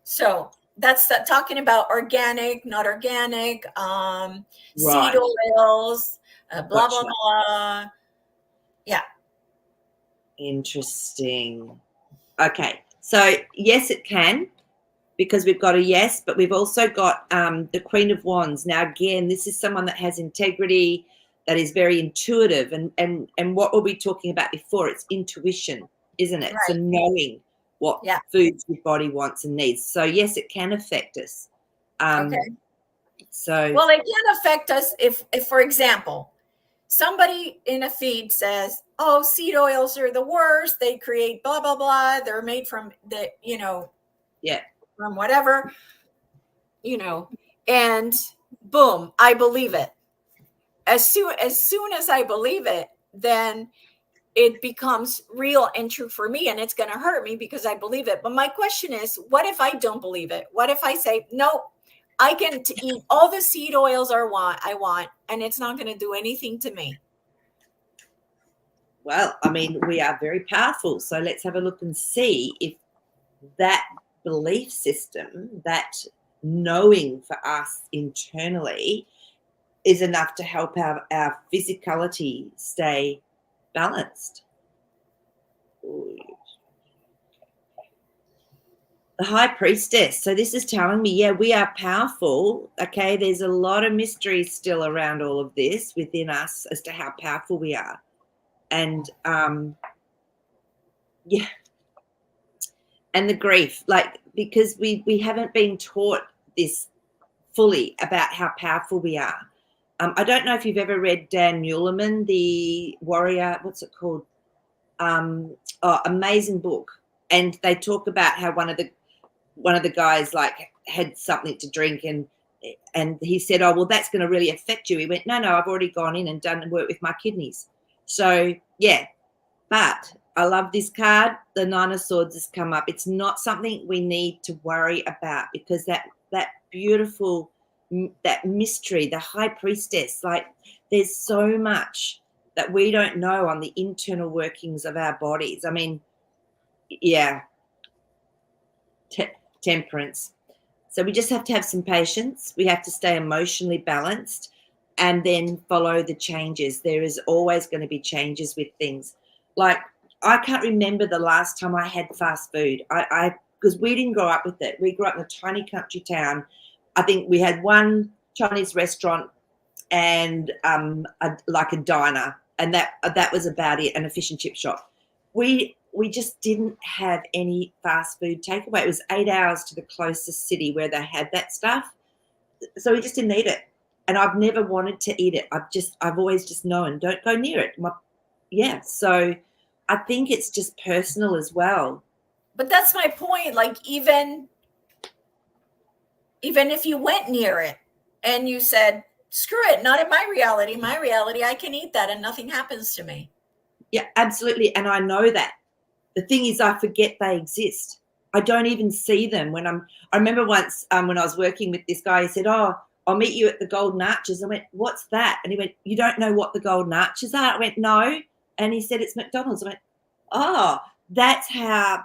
So that's talking about organic, not organic, seed Right, oils, blah blah gotcha. blah. Yeah, Interesting. Okay, so yes, it can, because we've got a yes, but we've also got the Queen of Wands. Now, again, this is someone that has integrity, that is very intuitive, and what were we talking about before? It's intuition, isn't it? So right. knowing what Yeah. foods your body wants and needs. So yes, it can affect us. Um, Okay. so Well, it can affect us if, for example, somebody in a feed says, "Oh, seed oils are the worst. They create blah blah blah. They're made from yeah, from whatever, you know," and boom, I believe it. As soon as I believe it, then it becomes real and true for me, and it's going to hurt me because I believe it. But my question is, what if I don't believe it? What if I say, no, I can eat all the seed oils I want, and it's not going to do anything to me? well, I mean, we are very powerful. So let's have a look and see if that belief system, that knowing for us internally, is enough to help our physicality stay balanced. The High Priestess. So this is telling me, yeah, we are powerful. Okay, there's a lot of mystery still around all of this within us as to how powerful we are. And yeah, and the grief, like, because we haven't been taught this fully about how powerful we are. I don't know if you've ever read Dan Muehlman, the warrior. What's it called? Amazing book. And they talk about how one of the guys like had something to drink, and he said, "Oh, well, that's going to really affect you." He went, "No, I've already gone in and done work with my kidneys." So yeah, but I love this card. The Nine of Swords has come up. It's not something we need to worry about, because that beautiful, that mystery, the High Priestess, like, there's so much that we don't know on the internal workings of our bodies. I mean, yeah, temperance. So we just have to have some patience. We have to stay emotionally balanced and then follow the changes. There is always going to be changes with things. Like, I can't remember the last time I had fast food. I because we didn't grow up with it. We grew up in a tiny country town. I think we had one Chinese restaurant and like a diner, and that was about it, and a fish and chip shop. We just didn't have any fast food takeaway. It was 8 hours to the closest city where they had that stuff, so we just didn't eat it. And I've never wanted to eat it. I've always just known, don't go near it. Yeah, so I think it's just personal as well. But that's my point. Like, even if you went near it and you said, screw it, not in my reality. My reality, I can eat that and nothing happens to me. Yeah, absolutely. And I know that. The thing is, I forget they exist. I don't even see them I remember once when I was working with this guy, he said, oh, I'll meet you at the Golden Arches. I went, what's that? And he went, you don't know what the Golden Arches are? I went, no. And he said, it's McDonald's. I went, oh, that's how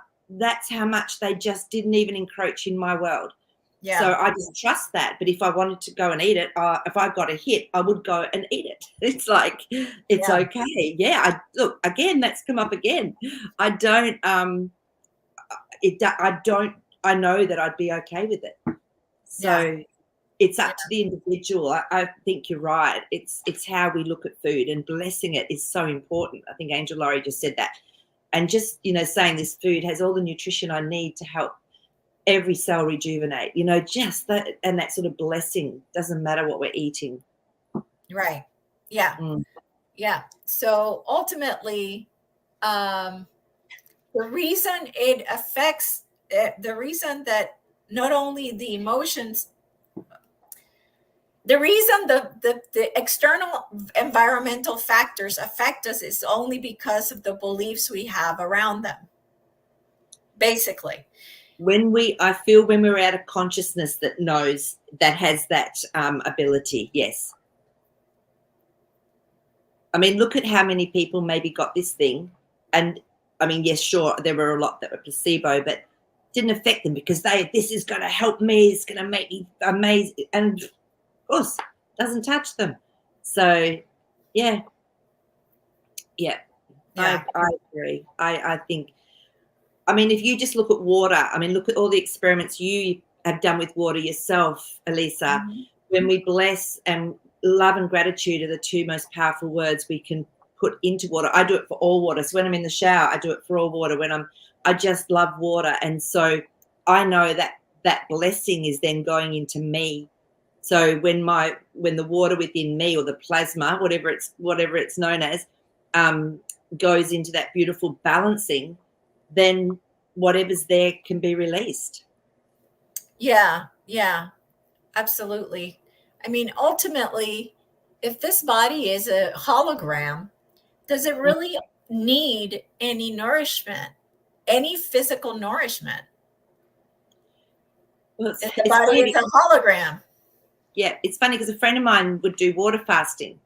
much they just didn't even encroach in my world. Yeah. So I just trust that. But if I wanted to go and eat it, if I got a hit, I would go and eat it. It's like, it's okay. Yeah. Look, again, that's come up again. I know that I'd be okay with it. So it's up to the individual. I think you're right. It's how we look at food, and blessing it is so important. I think Angel Laurie just said that. And just, saying this food has all the nutrition I need to help every cell rejuvenate, just that, and that sort of blessing. Doesn't matter what we're eating. Right. Yeah. Yeah. So ultimately, the reason it affects, the reason that not only the emotions, the reason the external environmental factors affect us is only because of the beliefs we have around them, basically. I feel when we're out of consciousness that has that ability, yes. I mean, look at how many people maybe got this thing, and I mean, yes, sure, there were a lot that were placebo, but didn't affect them because this is going to help me, it's going to make me amazing, and of course, doesn't touch them. So, yeah. I agree. I think. I mean, if you just look at water, I mean, look at all the experiments you have done with water yourself, Elisa. Mm-hmm. When we bless, and love and gratitude are the two most powerful words we can put into water. I do it for all water. So when I'm in the shower, I do it for all water. I just love water. And so I know that blessing is then going into me. So when the water within me, or the plasma, whatever it's known as, goes into that beautiful balancing, then whatever's there can be released. Yeah, absolutely. I mean, ultimately, if this body is a hologram, does it really need any nourishment, any physical nourishment? Well, if the body is a hologram. Yeah, it's funny because a friend of mine would do water fasting,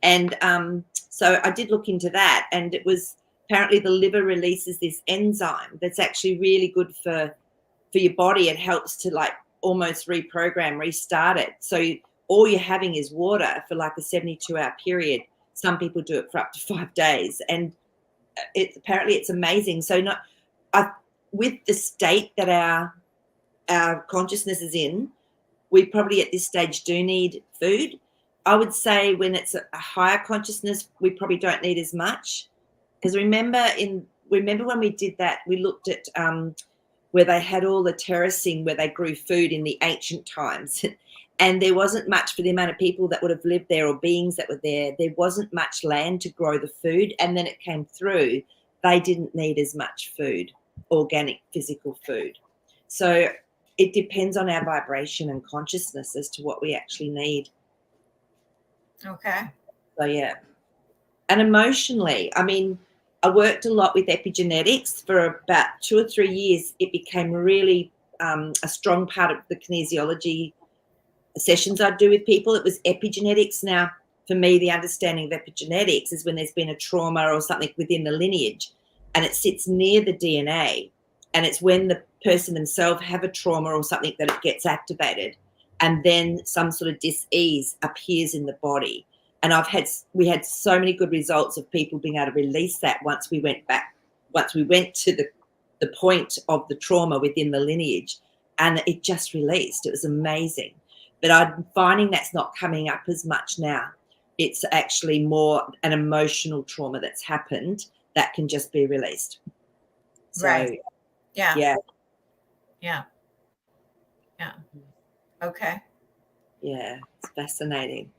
and so I did look into that, and it was apparently the liver releases this enzyme that's actually really good for your body. It helps to like almost restart it. So all you're having is water for like a 72-hour period. Some people do it for up to 5 days, and apparently it's amazing. So with the state that our consciousness is in, we probably at this stage do need food. I would say when it's a higher consciousness, we probably don't need as much. Because remember when we did that, we looked at where they had all the terracing, where they grew food in the ancient times. And there wasn't much for the amount of people that would have lived there, or beings that were there. There wasn't much land to grow the food. And then it came through. They didn't need as much food, organic, physical food. So it depends on our vibration and consciousness as to what we actually need. Okay. So, yeah. And emotionally, I mean, I worked a lot with epigenetics for about 2 or 3 years. It became really a strong part of the kinesiology sessions I'd do with people. It was epigenetics. Now, for me, the understanding of epigenetics is when there's been a trauma or something within the lineage and it sits near the DNA, and it's when the person themselves have a trauma or something that it gets activated, and then some sort of dis-ease appears in the body. And we had so many good results of people being able to release that once we went to the point of the trauma within the lineage, and it just released. It was amazing. But I'm finding that's not coming up as much now. It's actually more an emotional trauma that's happened that can just be released. So, Right. Yeah. yeah. Yeah. Yeah. Okay. Yeah, it's fascinating.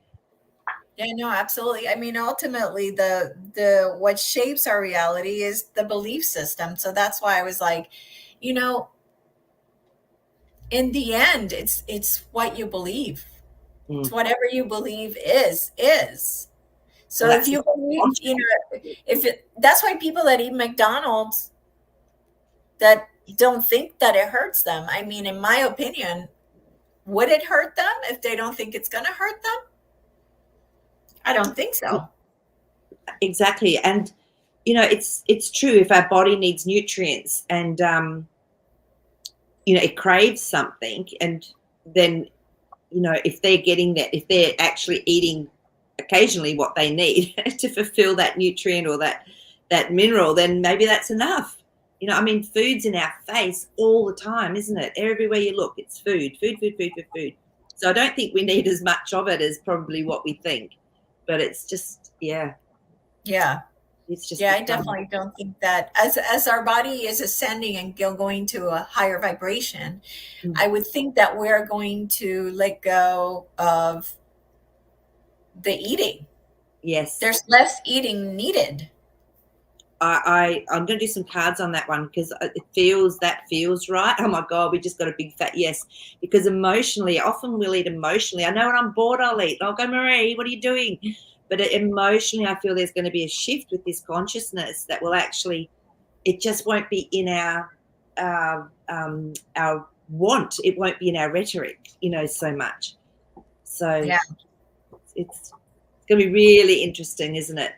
Yeah, no, absolutely. I mean, ultimately the what shapes our reality is the belief system. So that's why I was like, you know, in the end, it's what you believe. It's Mm. whatever you believe is. Well, So if that's you believe, that's why people that eat McDonald's that don't think that it hurts them. I mean, in my opinion, would it hurt them if they don't think it's going to hurt them? I don't think so. exactly. And it's true. If our body needs nutrients and it craves something, and then if they're getting that, if they're actually eating occasionally what they need to fulfill that nutrient or that mineral, then maybe that's enough. I mean, food's in our face all the time, isn't it? Everywhere you look, it's food, food, food, food, food, food. So I don't think we need as much of it as probably what we think. But it's just, yeah, Yeah. it's just Yeah, I become. definitely don't think that as our body is ascending and going to a higher vibration, Mm. I would think that we're going to let go of the eating. Yes. There's less eating needed. I'm going to do some cards on that one because that feels right. Oh my God, we just got a big fat yes. Because emotionally, often we'll eat emotionally. I know when I'm bored, I'll eat. I'll go, Maree, what are you doing? But emotionally, I feel there's going to be a shift with this consciousness that will actually, it just won't be in our want. It won't be in our rhetoric, so much. So Yeah. it's going to be really interesting, isn't it?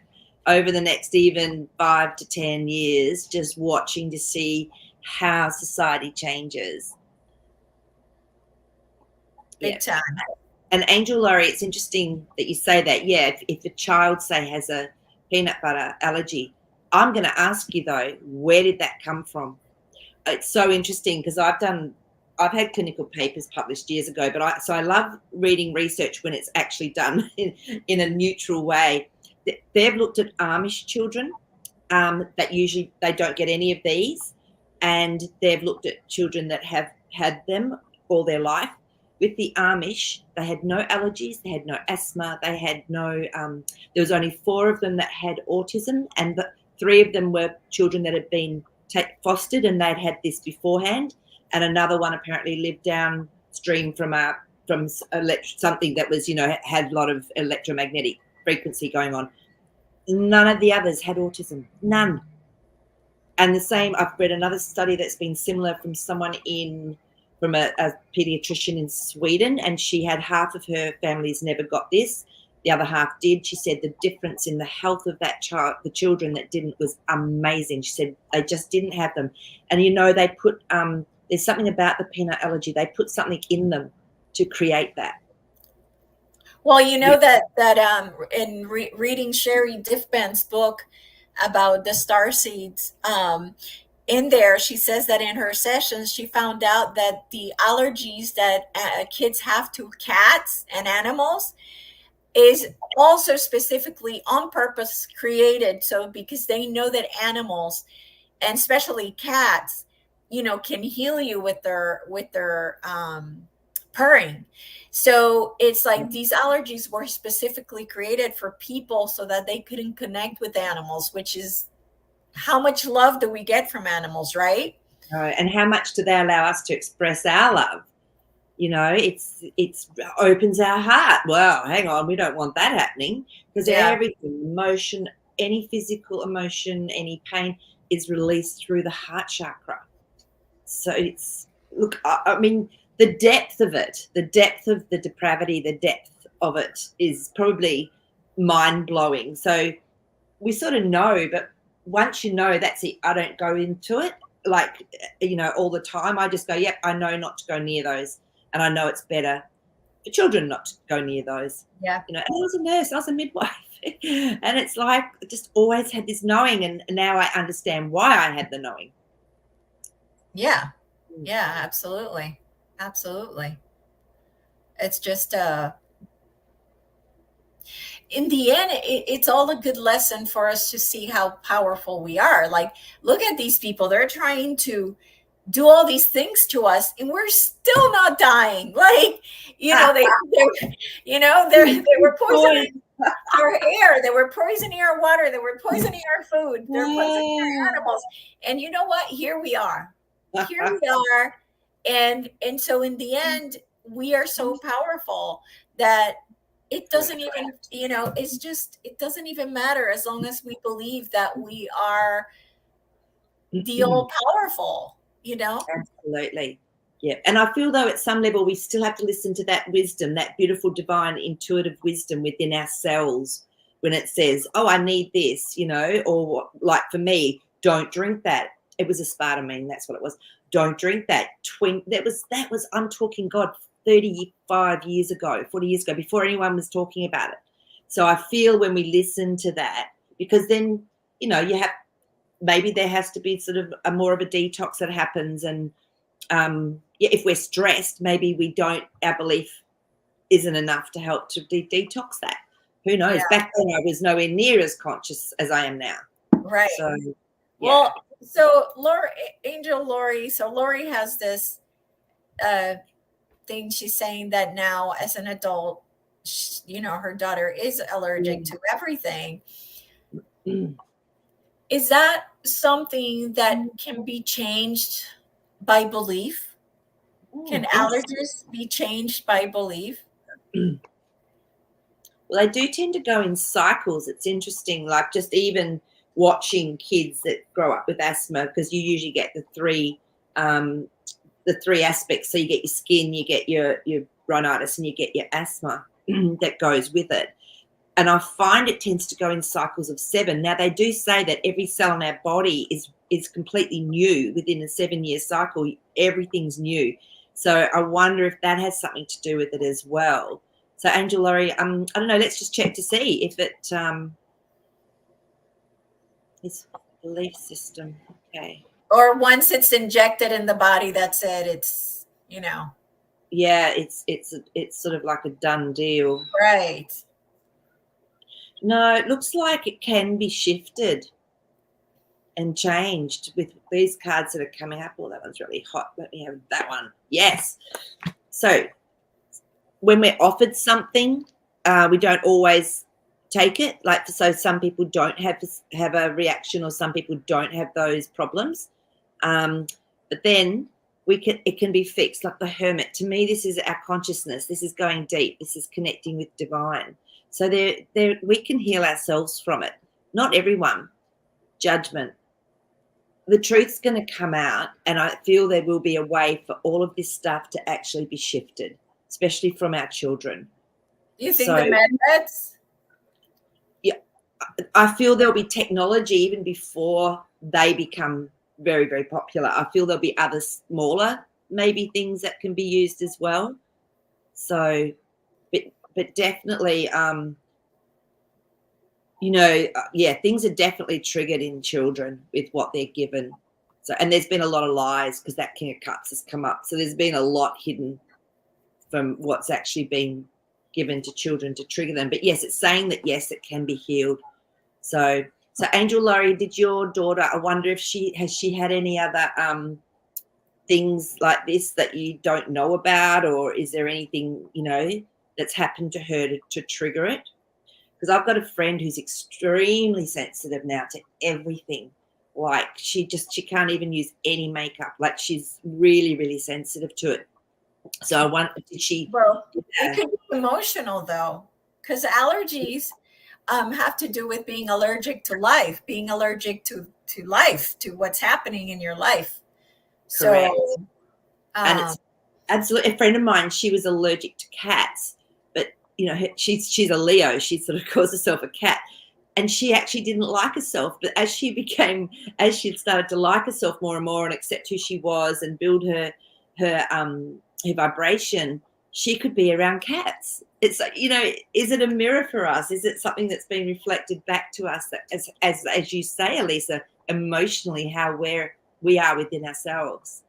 Over the next even 5 to 10 years, just watching to see how society changes. Yeah. Big time. And Angel Laurie, it's interesting that you say that. Yeah, if a child, say, has a peanut butter allergy, I'm going to ask you, though, where did that come from? It's so interesting because I've had clinical papers published years ago, but I love reading research when it's actually done in a neutral way. They've looked at Amish children that usually they don't get any of these, and they've looked at children that have had them all their life. With the Amish, they had no allergies, they had no asthma, they had no. There was only 4 of them that had autism, and 3 of them were children that had been fostered, and they'd had this beforehand. And another one apparently lived downstream from something that was, had a lot of electromagnetic frequency going on. None of the others had autism. None. And the same, I've read another study that's been similar from from a pediatrician in Sweden, and she had half of her families never got this. The other half did. She said the difference in the health of that child, the children that didn't, was amazing. She said they just didn't have them. And, they put, there's something about the peanut allergy. They put something in them to create that. Well, Yeah. that in reading Sherry Diffbent's book about the star seeds, in there she says that in her sessions she found out that the allergies that kids have to cats and animals is also specifically on purpose created, so because they know that animals, and especially cats, can heal you with their purring. So it's like these allergies were specifically created for people so that they couldn't connect with animals, which is how much love do we get from animals, right? And how much do they allow us to express our love? It's opens our heart. Well, hang on, we don't want that happening, because Yeah. every emotion, any physical emotion, any pain is released through the heart chakra. So look, I mean, the depth of it, the depth of the depravity, the depth of it is probably mind-blowing. So we sort of know, but once you know, that's it. I don't go into it like, all the time. I just go, yep, I know not to go near those, and I know it's better for children not to go near those. Yeah. And I was a nurse, I was a midwife, and it's like I just always had this knowing, and now I understand why I had the knowing. Yeah. Yeah, absolutely. Absolutely. It's just in the end, it's all a good lesson for us to see how powerful we are. Like, look at these people. They're trying to do all these things to us and we're still not dying. Like, they were poisoning our air, they were poisoning our water, they were poisoning our food, they're poisoning our animals. And you know what? Here we are. Here we are. And so in the end, we are so powerful that it doesn't even, it doesn't even matter as long as we believe that we are the all powerful, Absolutely. Yeah. And I feel though at some level we still have to listen to that wisdom, that beautiful, divine, intuitive wisdom within ourselves when it says, oh, I need this, or like for me, don't drink that. It was aspartame, that's what it was. Don't drink that. That was I'm talking, God, 35 years ago, 40 years ago, before anyone was talking about it. So I feel when we listen to that, because then, you have, maybe there has to be sort of a more of a detox that happens. And if we're stressed, maybe our belief isn't enough to help to detox that. Who knows? Yeah. Back then I was nowhere near as conscious as I am now. Right. So, yeah. Well, so Lori, so Lori has this thing. She's saying that now as an adult, her daughter is allergic to everything. Is that something that can be changed by belief? Can allergies be changed by belief? Well, they do tend to go in cycles. It's interesting, like just even watching kids that grow up with asthma, because you usually get the three aspects. So you get your skin, you get your rhinitis, and you get your asthma that goes with it. And I find it tends to go in cycles of 7. Now, they do say that every cell in our body is completely new within a 7-year cycle. Everything's new. So I wonder if that has something to do with it as well. So, Angel Laurie, I don't know, let's just check to see if it is belief system. Okay. Or once it's injected in the body, that's it. It's, Yeah, it's sort of like a done deal. Right. No, it looks like it can be shifted and changed with these cards that are coming up. Oh, that one's really hot. Let me have that one. Yes. So when we're offered something, we don't always take it. Like, so some people don't have a reaction, or some people don't have those problems. But then it can be fixed. Like the Hermit. To me, this is our consciousness. This is going deep. This is connecting with divine. So we can heal ourselves from it. Not everyone. Judgment. The truth's going to come out, and I feel there will be a way for all of this stuff to actually be shifted, especially from our children. Do you think the methods? Yeah, I feel there'll be technology even before they become very, very popular. I feel there'll be other smaller maybe things that can be used as well. So, but definitely, things are definitely triggered in children with what they're given. So, and there's been a lot of lies, because that King of Cups has come up. So there's been a lot hidden from what's actually been given to children to trigger them. But yes, it's saying that, yes, it can be healed. So Angel Laurie, did your daughter, I wonder if she had any other things like this that you don't know about, or is there anything, that's happened to her to trigger it? Because I've got a friend who's extremely sensitive now to everything. Like she can't even use any makeup. Like she's really, really sensitive to it. So I wonder, did she? Well, it could be emotional though, because allergies have to do with being allergic to life, being allergic to life, to what's happening in your life. Correct. So, and it's absolutely, a friend of mine, she was allergic to cats, but you know, she's a Leo. She sort of calls herself a cat. And she actually didn't like herself. But as she started to like herself more and more and accept who she was and build her vibration, she could be around cats. It's like, you know, is it a mirror for us? Is it something that's been reflected back to us that as you say, Elisa, emotionally, how we are within ourselves?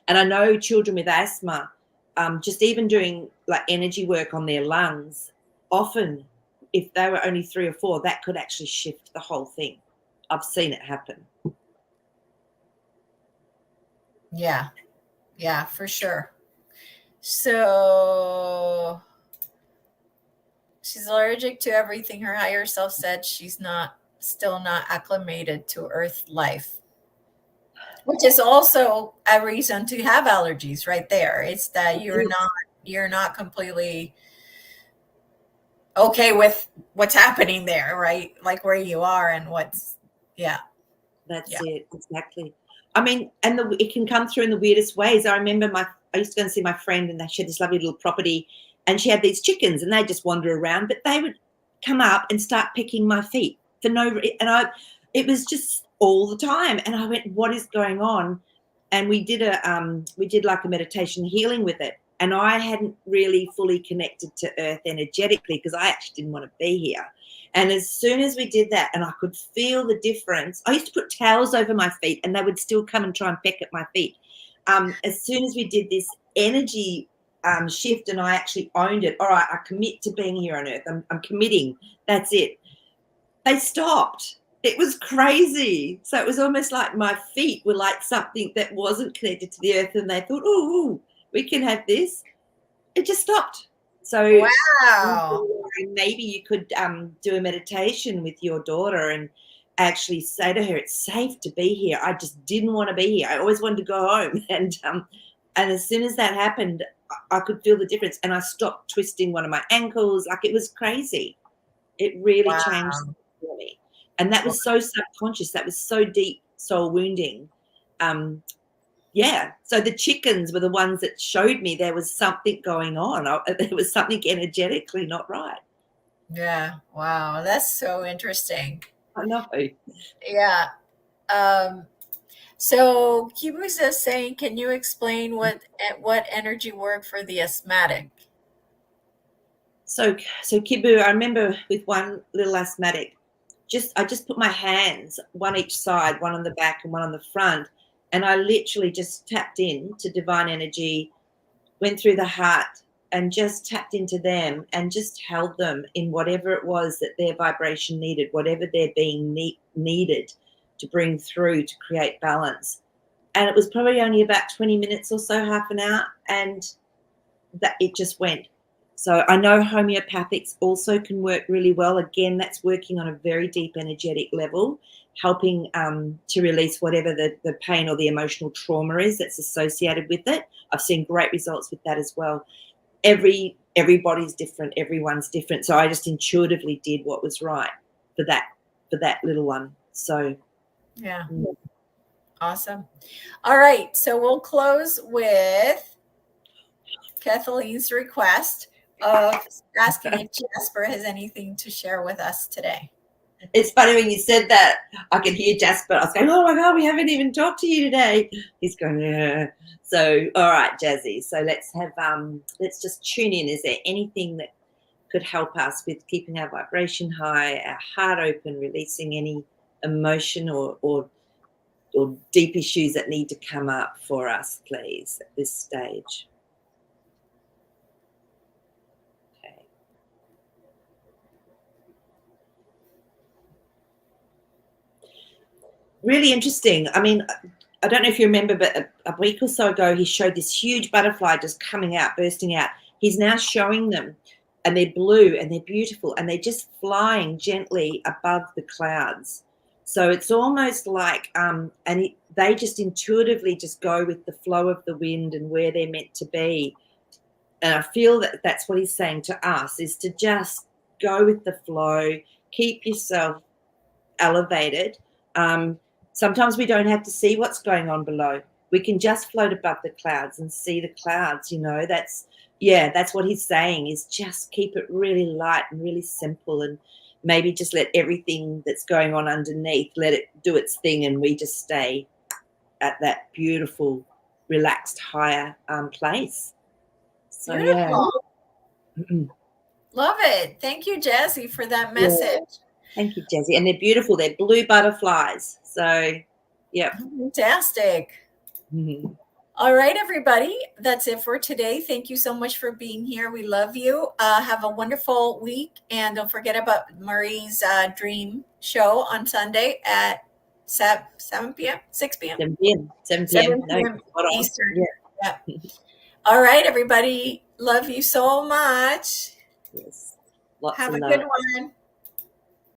And I know children with asthma, just even doing like energy work on their lungs, often if they were only 3 or 4, that could actually shift the whole thing. I've seen it happen. Yeah. Yeah, for sure. So she's allergic to everything. Her higher self said she's still not acclimated to earth life, which is also a reason to have allergies right there. It's that you're not completely okay with what's happening there, right? Like where you are and what's, yeah. That's Yeah. it, exactly. I mean, and it can come through in the weirdest ways. I remember I used to go and see my friend, and she had this lovely little property, and she had these chickens, and they just wander around, but they would come up and start pecking my feet for it was just all the time, and I went, "What is going on?" And we did like a meditation healing with it, and I hadn't really fully connected to Earth energetically because I actually didn't want to be here. And as soon as we did that, and I could feel the difference, I used to put towels over my feet and they would still come and try and peck at my feet. As soon as we did this energy shift and I actually owned it, all right, I commit to being here on Earth. I'm committing. That's it. They stopped. It was crazy. So it was almost like my feet were like something that wasn't connected to the Earth, and they thought, oh, we can have this. It just stopped. So Wow. maybe you could do a meditation with your daughter and actually say to her, it's safe to be here. I just didn't want to be here. I always wanted to go home. And as soon as that happened, I could feel the difference. And I stopped twisting one of my ankles. Like, it was crazy. It really changed Wow. for me. And that was so subconscious. That was so deep, soul wounding. Yeah, so the chickens were the ones that showed me there was something going on. There was something energetically not right. Yeah. Wow. That's so interesting. I know. Yeah. Um, so Kibu's is saying, can you explain what energy work for the asthmatic? So Kibu, I remember with one little asthmatic, I just put my hands, one each side, one on the back and one on the front, and I literally just tapped in to divine energy, went through the heart and just tapped into them and just held them in whatever it was that their vibration needed, whatever their being needed to bring through to create balance. And it was probably only about 20 minutes or so, half an hour, and that it just went. So I know homeopathics also can work really well. Again, that's working on a very deep energetic level, helping to release whatever the pain or the emotional trauma is that's associated with it. I've seen great results with that as well. Everybody's different, everyone's different. So I just intuitively did what was right for that little one. So Yeah. Awesome. All right. So we'll close with Kathleen's request of asking if Jasper has anything to share with us today. it's funny when you said that. I could hear Jasper. I was going, oh my God, we haven't even talked to you today. He's going, yeah. So, all right, Jazzy. So let's just tune in. Is there anything that could help us with keeping our vibration high, our heart open, releasing any emotion or deep issues that need to come up for us, please, at this stage? Okay. Really interesting. I mean, I don't know if you remember, but a week or so ago, he showed this huge butterfly just coming out, bursting out. He's now showing them, and they're blue and they're beautiful, and they're just flying gently above the clouds. So it's almost like, they just intuitively just go with the flow of the wind and where they're meant to be. And I feel that that's what he's saying to us, is to just go with the flow, keep yourself elevated. Sometimes we don't have to see what's going on below. we can just float above the clouds and see the clouds, that's what he's saying, is just keep it really light and really simple, and maybe just let everything that's going on underneath, let it do its thing, and we just stay at that beautiful, relaxed, higher place. So yeah. Beautiful. Love it. Thank you, Jazzy, for that Yeah. message. Thank you, Jazzy. And they're beautiful. They're blue butterflies. So, yep. Fantastic. All right, everybody. That's it for today. Thank you so much for being here. We love you. Have a wonderful week. And don't forget about Maree's dream show on Sunday at 7 p.m., 6 p.m., 7 p.m. 7 p.m. 7 No, p.m. spot on. Eastern. Yeah. Yeah. All right, everybody. Love you so much. Yes. Lots Have of a love. good one.